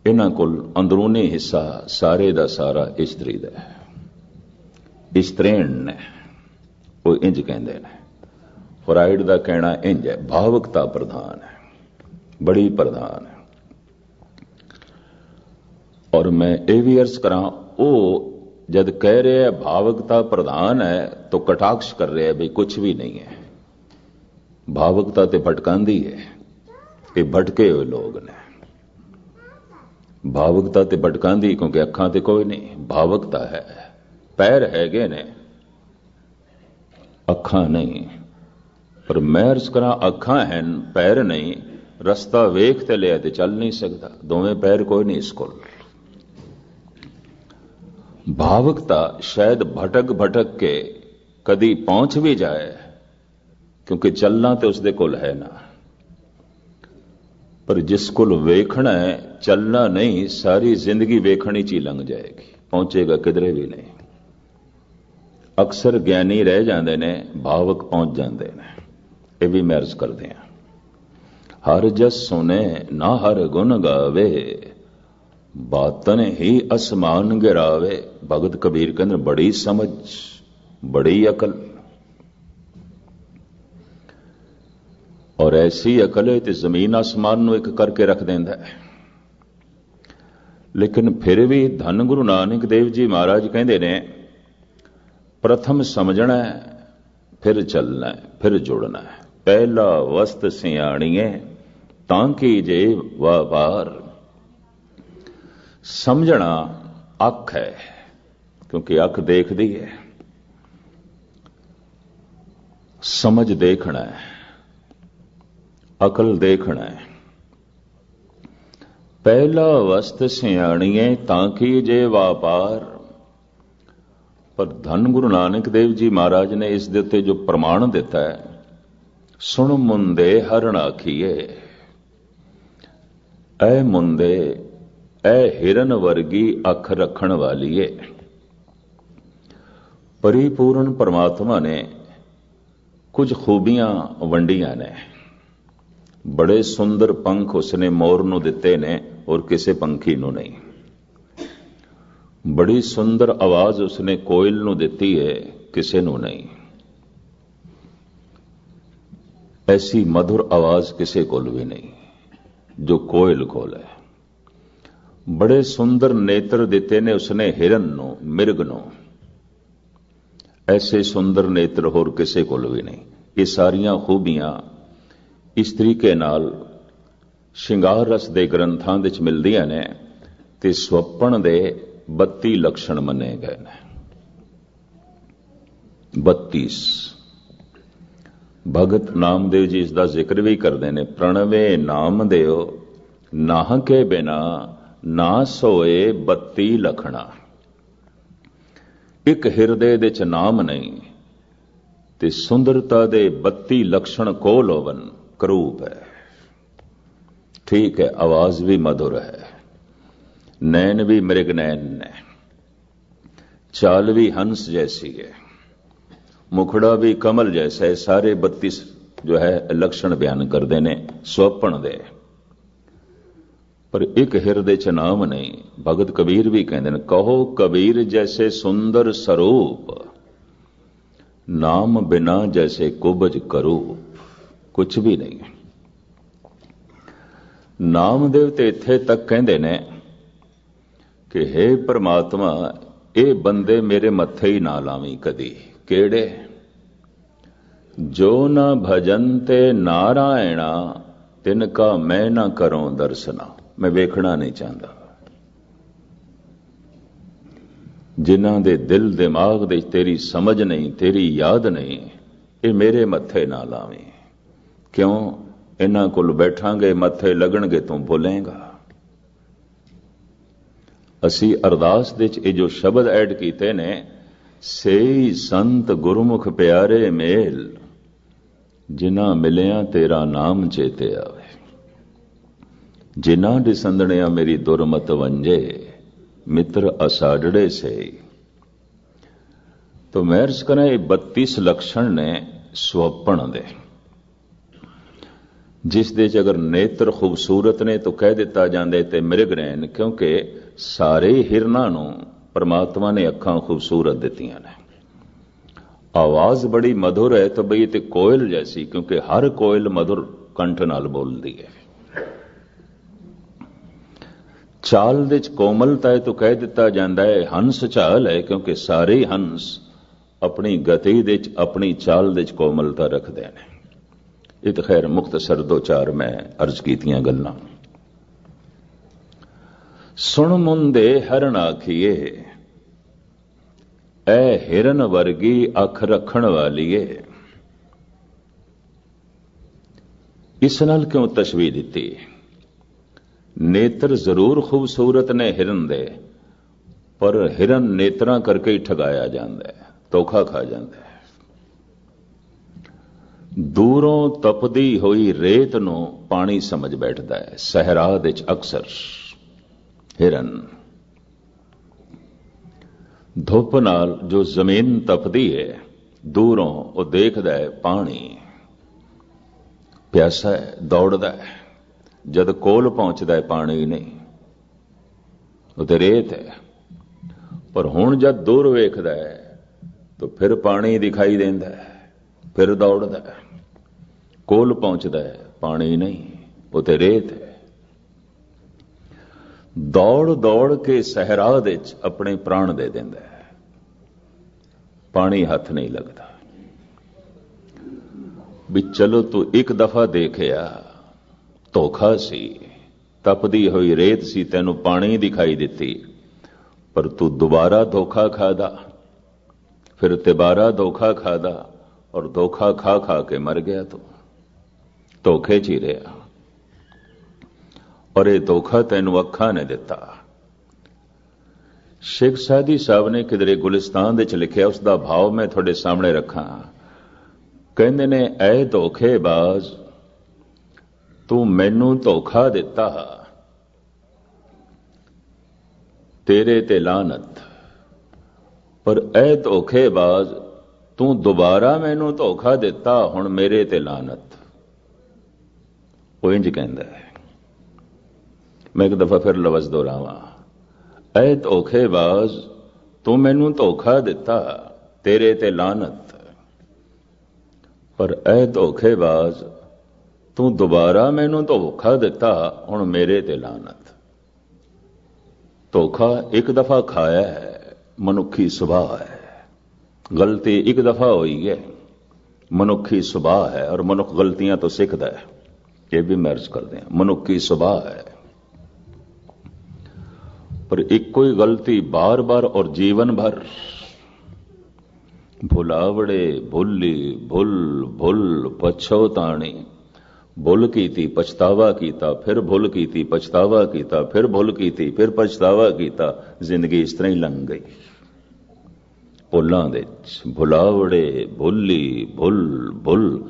इन्हां कोल अंदरूनी हिस्सा सारे दा सारा इस्त्री दा है। इस्त्रेण ने वो इंज कहंदे ने। फ्राइड दा कहना इंज है भावकता प्रधान है, बड़ी प्रधान है। और मैं ये भी अर्ज करा वो जद कह रहे हैं भावकता प्रधान है तो कटाक्ष कर रहे हैं भाई कुछ भी नहीं है। भावकता तो भटकांदी है, ये भटके हुए लोग ने। भावकता तो भटकांदी क्योंकि अखां ते कोई नहीं, भावकता है। पैर हैगे ने अखां नहीं। पर मैं अर्ज करा अखां हैं पैर नहीं, रस्ता वेख ते लिया ते चल नहीं सकता। दोवें पैर कोई नहीं इस कोल। भावकता शायद भटक भटक के कदी पहुंच भी जाए क्योंकि चलना तो उसदे कोल है ना। पर जिस कोल वेखना है चलना नहीं, सारी जिंदगी वेखनी च ही लंघ जाएगी, पहुंचेगा किधरे भी नहीं। अक्सर ज्ञानी रह जाते ने, भावक पहुंच जाते हैं। ये भी मैं अर्ज करते हैं। हर जस सुने ना हर गुण गावे, बातन ही आसमान गिरावे। भगत कबीर कहते बड़ी समझ बड़ी अकल। और ऐसी अकल है तो जमीन आसमान नूं एक करके रख देंदा है। लेकिन फिर भी धन गुरु नानक देव जी महाराज कहते ने प्रथम समझना है, फिर चलना है, फिर जुड़ना है। पहला वस्त सियाणीए ताकि जे वापार। समझना अख है क्योंकि अख देखती है, समझ देखना है, अकल देखना है। पहला वस्त सियाणीए ताकि जे वापार। पर धन गुरु नानक देव जी महाराज ने इस दे उत्ते जो प्रमाण दिता है, सुन मुंदे हरण आखिए। ऐ मुंदे ऐ हिरन वर्गी अख रखण वालीए। परिपूर्ण परमात्मा ने कुछ खूबियां वंडियां ने। बड़े सुंदर पंख उसने मोर नूं दिते ने और किसी पंखी नूं नहीं। बड़ी सुंदर आवाज उसने कोयल नूं दिती है, किसी नूं नहीं। ऐसी मधुर आवाज किसी कोल भी नहीं जो कोयल कोल है। बड़े सुंदर नेत्र दिते ने उसने हिरन नूं, मिर्ग नूं। ऐसे सुंदर नेत्र होर किसी कोल भी नहीं। ये सारियां खूबियां इस तरीके नाल श्रृंगार रस दे ग्रंथां विच मिलदियां ने ते स्वप्न दे 32 लक्षण मने गए ने। 32 भगत नामदेव जी इसका जिक्र भी करते हैं। प्रणवे नाम देव नाह के बिना ना सोए 32 लखना। ਇੱਕ ਹਿਰਦੇ ਦੇ ਚ ਨਾਮ ਨਹੀਂ ਤੇ ਸੁੰਦਰਤਾ ਦੇ 32 ਲક્ષਣ ਕੋਲ ਹੋਵਨ ਕਰੂਪ ਹੈ। ठीक है, आवाज भी मधुर है, नैन भी मृग नैन है, चाल भी हंस जैसी है, मुखड़ा भी कमल जैसा है। सारे 32 जो है लक्षण बयान करते ने सुपन दे, पर एक हिरदे च नाम नहीं। भगत कबीर भी कहते हैं, कहो कबीर जैसे सुंदर स्वरूप, नाम बिना जैसे कुबज करूप। कुछ भी नहीं है। नामदेव ते इत्थे तक कहते ने कि हे परमात्मा, ये बंदे मेरे मत्थे ही ना लावी कदी। केड़े? जो न भजनते नारायणा, तिनका मैं ना करूं दर्शना। मैं वेखना नहीं चाहता। जिन्हां दे दिल दिमाग दे तेरी समझ नहीं, तेरी याद नहीं, ये मेरे मत्थे ना लावी। क्यों? इन्हां कोल बैठांगे, मत्थे लगणगे, तू बोलेगा। असी अरदास दे च जो शब्द ऐड कीते ने, सेई संत गुरमुख प्यारे मेल, जिन्हां मिलिया तेरा नाम चेते आवे। जिन्हां दिसंदणिया मेरी दुरमत वंजे, मित्र असाडड़े से। तो मैं अर्ज करें, 32 लक्षण ने सुपन दे, जिस दे अगर नेत्र खूबसूरत ने तो कह दिता जांदे ते मृग रैन, क्योंकि सारे हिरनां नूं परमात्मा ने अखां खूबसूरत दित्तियां ने। आवाज बड़ी मधुर है तो बई ते कोयल जैसी, क्योंकि हर कोयल मधुर कंठ नाल बोलदी है। चाल दे च कोमलता है तो कह दिता जांदा है हंस चाल है, क्योंकि सारे हंस अपनी गति दे च अपनी चाल दे च कोमलता रखदे ने। ये तो खैर मुख्तसर दो चार मैं अर्ज कीतियां गल्लां। सुन मुंदे हरण आखिए, ऐ हिरन वर्गी अख रखण वालीए। इस नाल क्यों तशबीह दिती? नेत्र जरूर खूबसूरत ने हिरन दे, पर हिरन नेत्रां करके ही ठगाया जांदा है, धोखा खा जांदा है। दूरों तपदी हुई रेत नूं पानी समझ बैठदा है। सहरा दे च अक्सर हिरन धुप नाल जो जमीन तपदी है, दूरों वो देखदा है पानी, प्यासा है, दौड़दा है। जद कोल पहुंचदा है पानी नहीं, उत्ते रेत है। पर हुण जद दूर वेखदा है तो फिर पानी दिखाई देंदा है, फिर दौड़दा है। कोल पहुंचदा है, पानी नहीं, उत्ते रेत है। दौड़ दौड़ के सहरा दे च अपने प्राण दे देंदा है, पानी हथ नहीं लगता। भी चलो तू एक दफा देखिया, धोखा सी, तपदी हुई रेत सी, तैनू पानी दिखाई दिती, पर तू दोबारा धोखा खादा, फिर तिबारा धोखा खादा, और धोखा खा खा के मर गया। तू धोखे च ही रहा, और यह धोखा तैनू अखा ने दिता। शेख सादी साहब ने किधरे गुलिस्तान दे च लिखिया, उसका भाव मैं थोड़े सामने रखा। कहंदे ने, ऐ धोखेबाज, तू मैनू धोखा दिता, तेरे ते लानत। पर ऐ धोखेबाज, तू दोबारा मैनू धोखा दिता, हुण मेरे ते लानत। वो इंज कहंदा है। मैं एक दफा फिर लवज दोहरावां, ऐ धोखेबाज, तू मैनू धोखा दिता, तेरे ते लानत। पर ऐ धोखेबाज, तू दोबारा मैनू धोखा दिता, हुण मेरे ते लानत। धोखा एक दफा खाया है, मनुखी सुभाव है। गलती एक दफा हुई है, मनुखी सुभाव है, और मनुख गलतियां तो सीखता है। ये भी मर्ज कर दें, मनुखी सुभाव है। पर एक कोई गलती बार बार और जीवन भर, भुलावड़े भुल्ली भुल भुल पछोताणी, भुल की थी पछतावा कीता, फिर भुल की थी पछतावा कीता, फिर भुल की थी फिर पछतावा कीता, जिंदगी इस तरह ही लंघ गई। ਭੁੱਲਾਂ ਦੇ ਭੁਲਾਵੜੇ ਭੁੱਲੀ ਭੁੱਲ ਭੁੱਲ।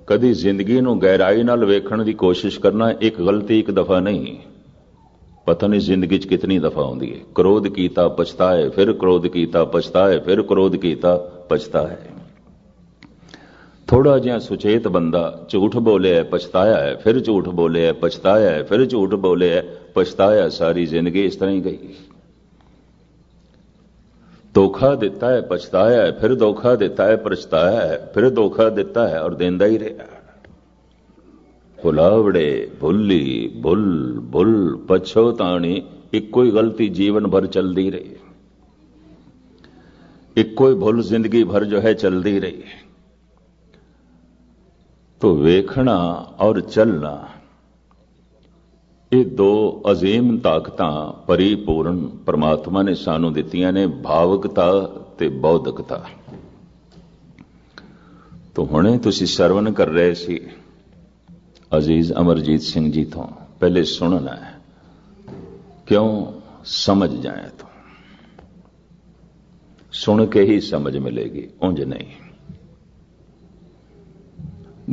ਕਦੀ ਜ਼ਿੰਦਗੀ ਨੂੰ ਗਹਿਰਾਈ ਨਾਲ ਵੇਖਣ ਦੀ ਕੋਸ਼ਿਸ਼ ਕਰਨਾ, ਇੱਕ ਗਲਤੀ ਇੱਕ ਦਫਾ ਨਹੀਂ, ਪਤਾ ਨਹੀਂ ਜ਼ਿੰਦਗੀ 'ਚ ਕਿਤਨੀ ਦਫਾ ਆਉਂਦੀ ਹੈ। ਕ੍ਰੋਧ ਕੀਤਾ ਪਛਤਾਏ, ਫਿਰ ਕ੍ਰੋਧ ਕੀਤਾ ਪਛਤਾਏ, ਫਿਰ ਕ੍ਰੋਧ ਕੀਤਾ ਪਛਤਾਏ। ਥੋੜਾ ਜਿਹਾ ਸੁਚੇਤ ਬੰਦਾ ਝੂਠ ਬੋਲਿਆ ਪਛਤਾਇਆ ਹੈ, ਫਿਰ ਝੂਠ ਬੋਲਿਆ ਪਛਤਾਇਆ ਹੈ, ਫਿਰ ਝੂਠ ਬੋਲਿਆ ਪਛਤਾਇਆ, ਸਾਰੀ ਜ਼ਿੰਦਗੀ ਇਸ ਤਰ੍ਹਾਂ ਹੀ ਗਈ। ਧੋਖਾ ਦਿੱਤਾ ਹੈ ਪਛਤਾਇਆ ਹੈ, ਫਿਰ ਧੋਖਾ ਦਿੱਤਾ ਹੈ ਪਛਤਾਇਆ ਹੈ, ਫਿਰ ਧੋਖਾ ਦਿੱਤਾ ਹੈ ਔਰ ਦਿੰਦਾ ਹੀ ਰਿਹਾ। ਭੁਲਾਵੜੇ ਭੁੱਲੀ ਭੁੱਲ ਭੁੱਲ ਪਛੋਤਾਣੀ, ਇੱਕੋ ਹੀ ਗਲਤੀ ਜੀਵਨ ਭਰ ਚਲਦੀ ਰਹੀ, ਇੱਕੋ ਹੀ ਭੁੱਲ ਜ਼ਿੰਦਗੀ ਭਰ ਜੋ ਹੈ ਚਲਦੀ ਰਹੀ। तो ਵੇਖਣਾ ਔਰ ਚੱਲਣਾ, ਇਹ ਦੋ ਅਜ਼ੀਮ ਤਾਕਤਾਂ ਪਰਿਪੂਰਨ ਪਰਮਾਤਮਾ ਨੇ ਸਾਨੂੰ ਦਿੱਤੀਆਂ ਨੇ, ਭਾਵਕਤਾ ਤੇ ਬੌਧਿਕਤਾ। तो ਹੁਣੇ ਤੁਸੀਂ ਸਰਵਨ ਕਰ ਰਹੇ ਸੀ ਅਜ਼ੀਜ਼ ਅਮਰਜੀਤ ਸਿੰਘ ਜੀ ਤੋਂ, ਪਹਿਲੇ ਸੁਣਨਾ ਹੈ, ਕਿਉਂ ਸਮਝ ਜਾਏ तो ਸੁਣ ਕੇ ਹੀ ਸਮਝ ਮਿਲੇਗੀ, ਉਂਝ नहीं।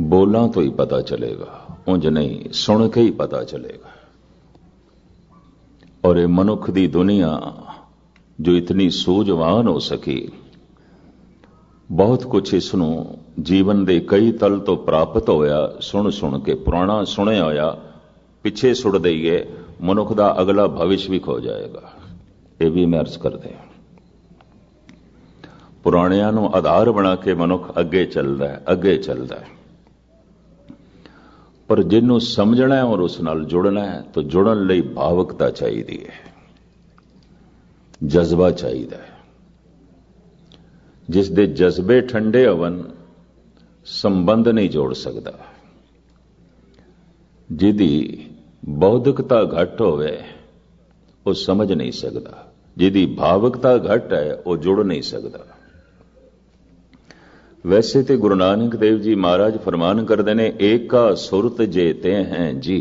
बोलना तो ही पता चलेगा, उंज नहीं, सुन के ही पता चलेगा। और ये मनुख दी दुनिया जो इतनी सूझवान हो सकी, बहुत कुछ इसनू जीवन दे कई तल तो प्राप्त होया, सुन सुन के पुराना सुनिया होया पिछे सुट दईए, मनुख दा अगला भविष्य भी खो जाएगा। ये भी मैं अर्ज कर दे, पुराणियां नू आधार बना के मनुख अगे चलदा है, अगे चलदा है। पर जिन्हों समझना है और उस नाल जुड़ना है, तो जुड़न लई भावुकता चाहिए है, जज्बा चाहिए है। जिस दे जज्बे ठंडे होवन, संबंध नहीं जोड़ सकता। जिदी बौद्धिकता घट होवे, वो समझ नहीं सकता। जिदी भावुकता घट है, वो जुड़ नहीं सकता। वैसे तो गुरु नानक देव जी महाराज फरमान करते हैं, एका सुरत जेते हैं जी,